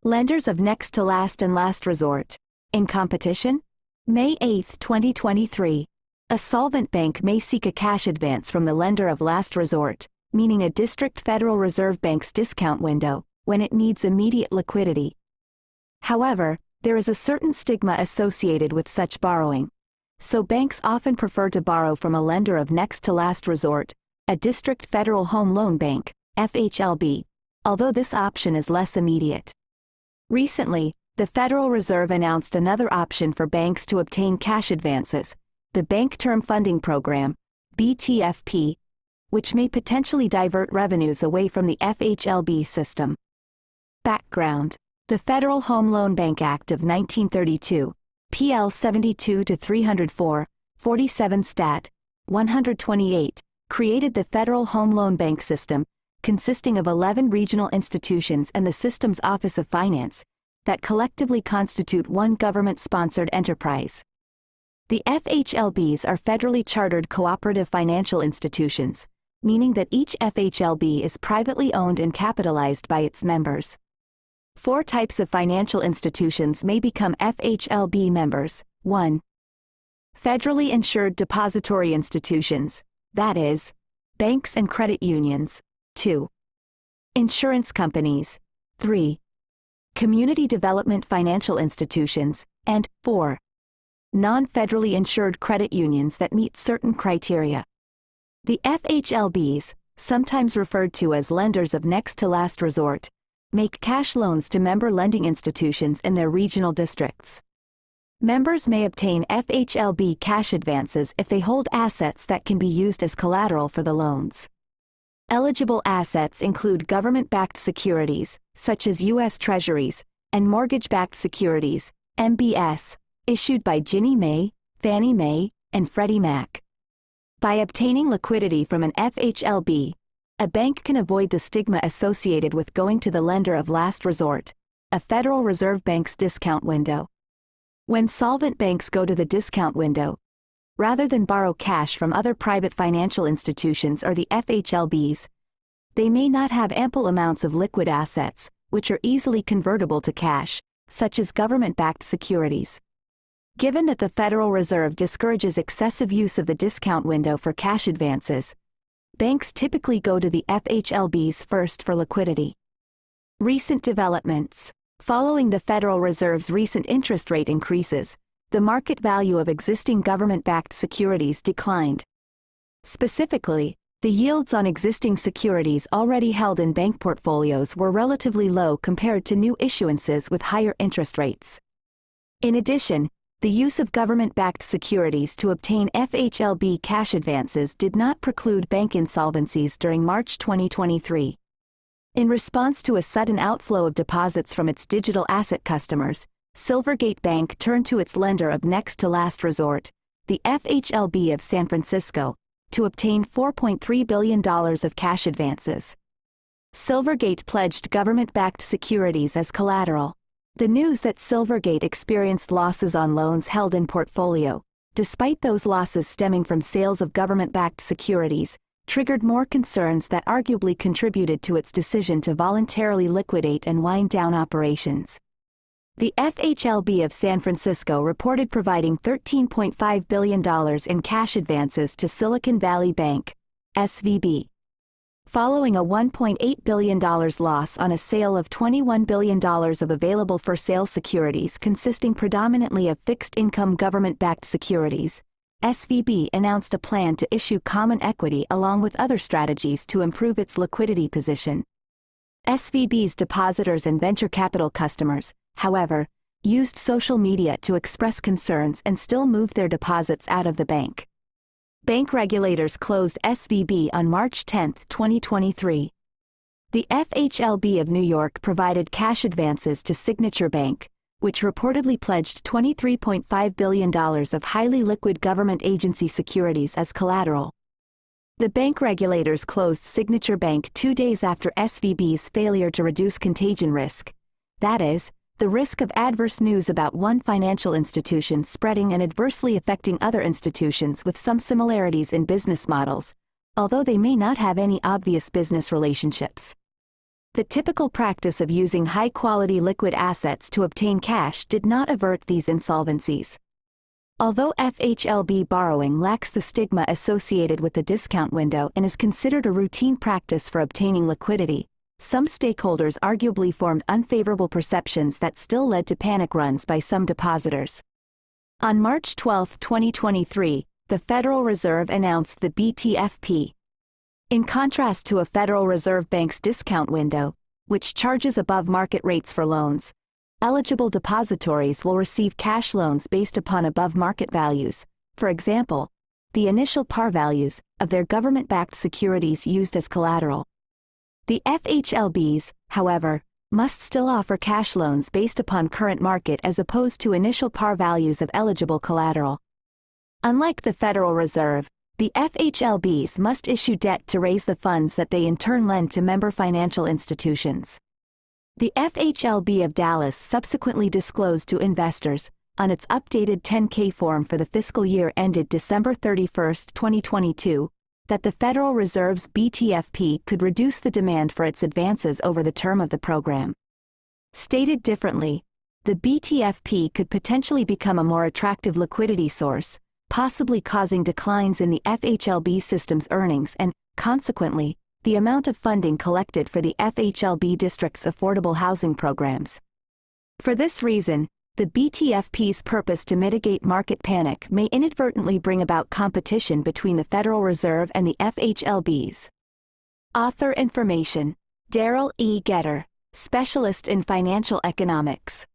Lenders of next to last and last resort. In competition? May 8, 2023. A solvent bank may seek a cash advance from the lender of last resort, meaning a district Federal Reserve Bank's discount window, when it needs immediate liquidity. However, there is a certain stigma associated with such borrowing. So banks often prefer to borrow from a lender of next to last resort, a district Federal Home Loan Bank, FHLB, although this option is less immediate. Recently, the Federal Reserve announced another option for banks to obtain cash advances, the Bank Term Funding Program, BTFP, which may potentially divert revenues away from the FHLB system. Background: the Federal Home Loan Bank Act of 1932, PL 72-304, 47 Stat. 128, created the Federal Home Loan Bank System, consisting of 11 regional institutions and the system's Office of Finance, that collectively constitute one government-sponsored enterprise. The FHLBs are federally chartered cooperative financial institutions, meaning that each FHLB is privately owned and capitalized by its members. 4 types of financial institutions may become FHLB members. 1. Federally insured depository institutions, that is, banks and credit unions. 2. Insurance companies. 3. Community development financial institutions, and 4. Non-federally insured credit unions that meet certain criteria. The FHLBs, sometimes referred to as lenders of next to last resort, make cash loans to member lending institutions in their regional districts. Members may obtain FHLB cash advances if they hold assets that can be used as collateral for the loans. Eligible assets include government-backed securities, such as U.S. Treasuries, and mortgage-backed securities, MBS, issued by Ginnie Mae, Fannie Mae, and Freddie Mac. By obtaining liquidity from an FHLB, a bank can avoid the stigma associated with going to the lender of last resort, a Federal Reserve Bank's discount window. When solvent banks go to the discount window, rather than borrow cash from other private financial institutions or the FHLBs, they may not have ample amounts of liquid assets, which are easily convertible to cash, such as government-backed securities. Given that the Federal Reserve discourages excessive use of the discount window for cash advances, banks typically go to the FHLBs first for liquidity. Recent developments. Following the Federal Reserve's recent interest rate increases, the market value of existing government-backed securities declined. Specifically, the yields on existing securities already held in bank portfolios were relatively low compared to new issuances with higher interest rates. In addition, the use of government-backed securities to obtain FHLB cash advances did not preclude bank insolvencies during March 2023. In response to a sudden outflow of deposits from its digital asset customers, Silvergate Bank turned to its lender of next to last resort, the FHLB of San Francisco, to obtain $4.3 billion of cash advances. Silvergate pledged government-backed securities as collateral. The news that Silvergate experienced losses on loans held in portfolio, despite those losses stemming from sales of government-backed securities, triggered more concerns that arguably contributed to its decision to voluntarily liquidate and wind down operations. The FHLB of San Francisco reported providing $13.5 billion in cash advances to Silicon Valley Bank, SVB. Following a $1.8 billion loss on a sale of $21 billion of available-for-sale securities consisting predominantly of fixed-income government-backed securities, SVB announced a plan to issue common equity along with other strategies to improve its liquidity position. SVB's depositors and venture capital customers, however, used social media to express concerns and still moved their deposits out of the bank. Bank regulators closed SVB on March 10, 2023. The FHLB of New York provided cash advances to Signature Bank, which reportedly pledged $23.5 billion of highly liquid government agency securities as collateral. The bank regulators closed Signature Bank 2 days after SVB's failure to reduce contagion risk, that is, the risk of adverse news about one financial institution spreading and adversely affecting other institutions with some similarities in business models, although they may not have any obvious business relationships. The typical practice of using high-quality liquid assets to obtain cash did not avert these insolvencies. Although FHLB borrowing lacks the stigma associated with the discount window and is considered a routine practice for obtaining liquidity, some stakeholders arguably formed unfavorable perceptions that still led to panic runs by some depositors. On March 12, 2023, the Federal Reserve announced the BTFP. In contrast to a Federal Reserve Bank's discount window, which charges above market rates for loans, eligible depositories will receive cash loans based upon above market values, for example, the initial par values of their government-backed securities used as collateral. The FHLBs, however, must still offer cash loans based upon current market as opposed to initial par values of eligible collateral. Unlike the Federal Reserve, the FHLBs must issue debt to raise the funds that they in turn lend to member financial institutions. The FHLB of Dallas subsequently disclosed to investors, on its updated 10-K form for the fiscal year ended December 31, 2022, that the Federal Reserve's BTFP could reduce the demand for its advances over the term of the program. Stated differently, the BTFP could potentially become a more attractive liquidity source, possibly causing declines in the FHLB system's earnings and, consequently, the amount of funding collected for the FHLB district's affordable housing programs. For this reason, the BTFP's purpose to mitigate market panic may inadvertently bring about competition between the Federal Reserve and the FHLBs. Author information: Daryl E. Getter, Specialist in Financial Economics.